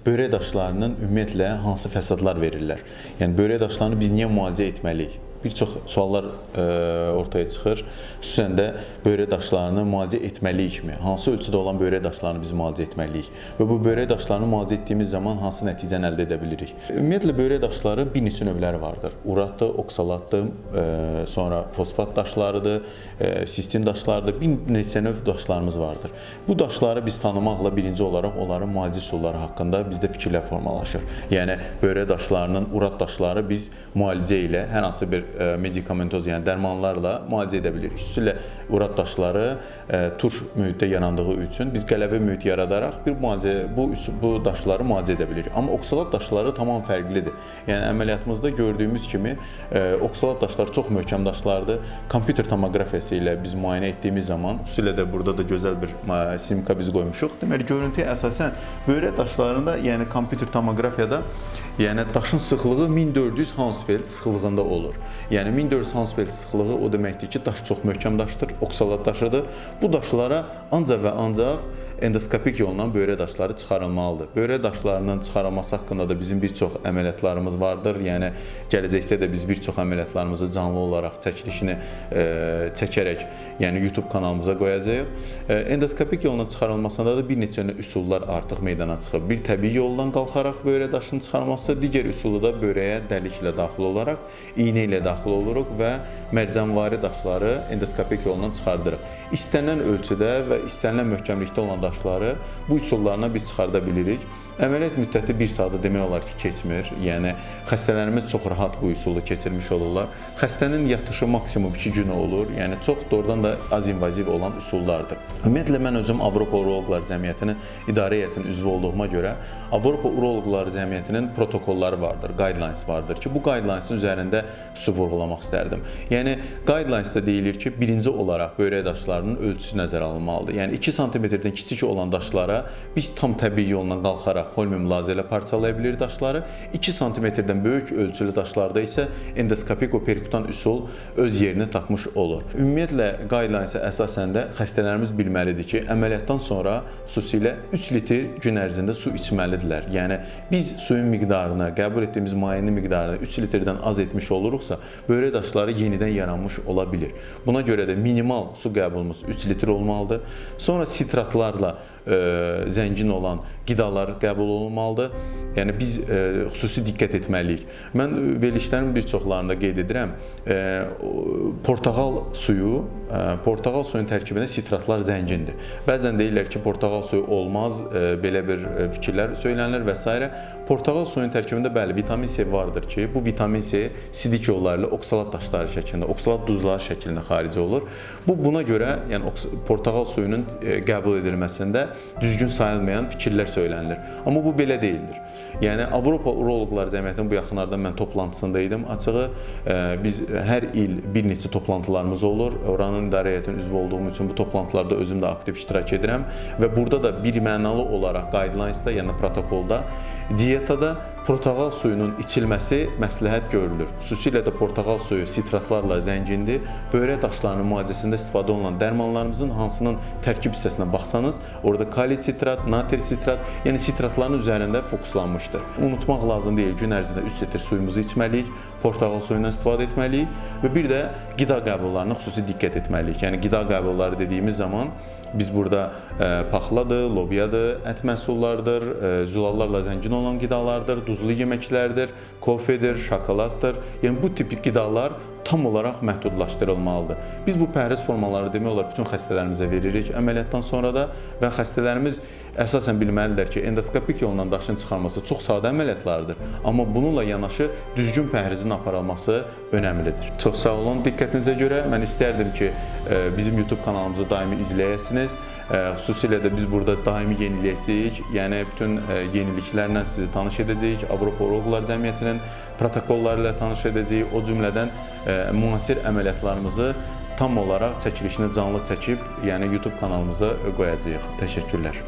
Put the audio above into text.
börək daşlarının ümumiyyətlə hansı fəsadlar verirlər? Yəni börək daşlarını biz niyə müalicə etməliyik? Bir çox suallar ortaya çıxır. Xüsusən də börək daşlarını müalicə etməliyikmi? Hansı ölçüdə olan börək daşlarını biz müalicə etməliyik? Və bu börək daşlarını müalicə etdiyimiz zaman hansı nəticəni əldə edə bilirik? Ümumiyyətlə börək daşları bir neçə növləri vardır. Uratdır, oksalatdır, sonra fosfat daşlarıdır, sistin daşlarıdır, bir neçə növ daşlarımız vardır. Bu daşları biz tanımaqla birinci olaraq onların müalicə üsulları haqqında bizdə fikirlər formalaşır. Yəni börək daşlarının, urat daşları biz müalicə ilə hər hansı bir medikamentoz, yəni dərmanlarla müalicə edə bilirik. Xüsusilə urat daşları turş mühitdə yarandığı üçün biz qələvə mühit yaradaraq bu daşları müalicə edə bilirik. Amma oksalat daşları tamam fərqlidir. Yəni əməliyyatımızda gördüyümüz kimi oksalat daşları çox möhkəm daşlardır. Kompüter tomografiyası ilə biz müayinə etdiyimiz zaman, xüsusilə də burada da gözəl bir simika biz qoymuşuq. Deməli görüntüyə əsasən börək daşlarında, yəni kompüter tomografiyada daşın sıxlığı 1400 Hansfeld sıxlığında olur. Yəni 1400 Hansfeld sıxlığı o deməkdir ki, daş çox möhkəm daşdır, oksalat daşıdır. Bu daşlara ancaq və ancaq endoskopik yolla börək daşları çıxarılmalıdır. Börək daşlarının çıxarılması haqqında da bizim bir çox əməliyyatlarımız vardır. Yəni gələcəkdə də biz bir çox əməliyyatlarımızı canlı olaraq çəkilişini çəkərək, yəni YouTube kanalımıza qoyacağıq. Endoskopik yolla çıxarılmasında da bir neçə üsullar artıq meydana çıxıb. Bir təbii yoldan qalxaraq börək daşının çıxarılması, digər üsulu da börəyə dəliklə daxil olaraq, iynə ilə daxil oluruq və mərcənvari daşları endoskopik yolla çıxardırıq. İstənilən ölçüdə və istənilən möhkəmlikdə olan daşları bu üsullarla biz çıxarda bilirik. Əməliyyat müddəti 1 saatı demək olar ki, keçmir. Yəni xəstələrimiz çox rahat bu üsulu keçirmiş olurlar. Xəstənin yatışı maksimum 2 gün olur. Yəni çox doğrudan da az invaziv olan üsullardır. Ümumiyyətlə mən özüm Avropa Uroloqlar Cəmiyyətinin idarə heyətinin üzvü olduğuma görə Avropa Uroloqlar Cəmiyyətinin protokolları vardır, guidelines vardır ki, bu guidelines'ın üzərində xüsusi vurğulamaq istərdim. Yəni guidelines'da deyilir ki, birinci olaraq börək daşlarının ölçüsü nəzərə alınmalıdır. Yəni 2 sm-dən kiçik olan daşlara biz tam təbii yolla qalxaraq holmium lazerlə parçalaya bilir daşları. 2 sm-dən böyük ölçülü daşlarda isə endoskopik operkutan üsul öz yerini tapmış olur. Ümumiyyətlə guidelines'ə əsasən də xəstələrimiz bilməlidir ki, əməliyyatdan sonra xüsusilə 3 litr gün ərzində su içməlidirlər. Yəni biz suyun miqdarını, qəbul etdiyimiz mayenin miqdarını 3 litrdən az etmiş oluruqsa, börək daşları yenidən yaranmış ola bilir. Buna görə də minimal su qəbulumuz 3 litr olmalıdır. Sonra sitratlarla zəngin olan qidalar qəbul olunmalıdır. Yəni biz xüsusi diqqət etməliyik. Mən verilişlərin bir çoxlarında qeyd edirəm, portağal suyun tərkibində sitratlar zəngindir. Bəzən deyirlər ki, portağal suyu olmaz, belə bir fikirlər söylənilir və s. Portağal suyun tərkibində bəli, vitamin C vardır ki, bu vitamin C sidik yolları ilə oksalat daşları şəklində, oksalat duzları şəklində xarici olur. Buna görə yəni portağal suyunun qəbul edilməsində düzgün sayılmayan fikirlər söylənilir. Amma bu belə deyildir. Yəni Avropa Uroloqlar Cəmiyyətinin bu yaxınlarda mən toplantısında idim. Açığı biz hər il bir neçə toplantılarımız olur. Oranın idarə heyətinin üzvü olduğum üçün bu toplantılarda özüm də aktiv iştirak edirəm və burada da birmənalı olaraq guidelines'da, yəni protokolda dietada portağal suyunun içilməsi məsləhət görülür. Xüsusilə də portağal suyu sitratlarla zəngindir. Börək daşlarının müalicəsində istifadə olunan dərmanlarımızın hansının tərkib hissəsinə baxsanız, orada kaliy sitrat, natri sitrat, yəni sitratların üzərində fokuslanmışdır. Unutmaq lazım deyil, gün ərzində 3 litr suyumuzu içməliyik, portağal suyundan istifadə etməliyik və bir də qida qəbullarına xüsusi diqqət etməliyik. Yəni qida qəbulları dediyimiz zaman biz burada paxladır, lobyadır, ət məhsullardır, zülallarla zəngin olan qidalardır, duzlu yeməklərdir, kofedir, şokoladdır. Yəni bu tip qidalar tam olaraq məhdudlaşdırılmalıdır. Biz bu pəhriz formaları demək olar bütün xəstələrimizə veririk əməliyyatdan sonra da və xəstələrimiz əsasən bilməlidirlər ki, endoskopik yolla daşın çıxarılması çox sadə əməliyyatlardır. Amma bununla yanaşı düzgün pəhrizin aparılması önəmlidir. Çox sağ olun diqqətinizə görə. Mən istərdim ki, bizim YouTube kanalımızı daimi izləyəsiniz. Xüsusilə də biz burada daimi yeniləyəcəyik. Yəni bütün yeniliklərlə sizi tanış edəcəyik. Avropa Uroloqlar Cəmiyyətinin protokolları ilə tanış edəcəyik. O cümlədən müasir əməliyyatlarımızı tam olaraq çəkilişini canlı çəkib, yəni YouTube kanalımıza qoyacağıq. Təşəkkürlər.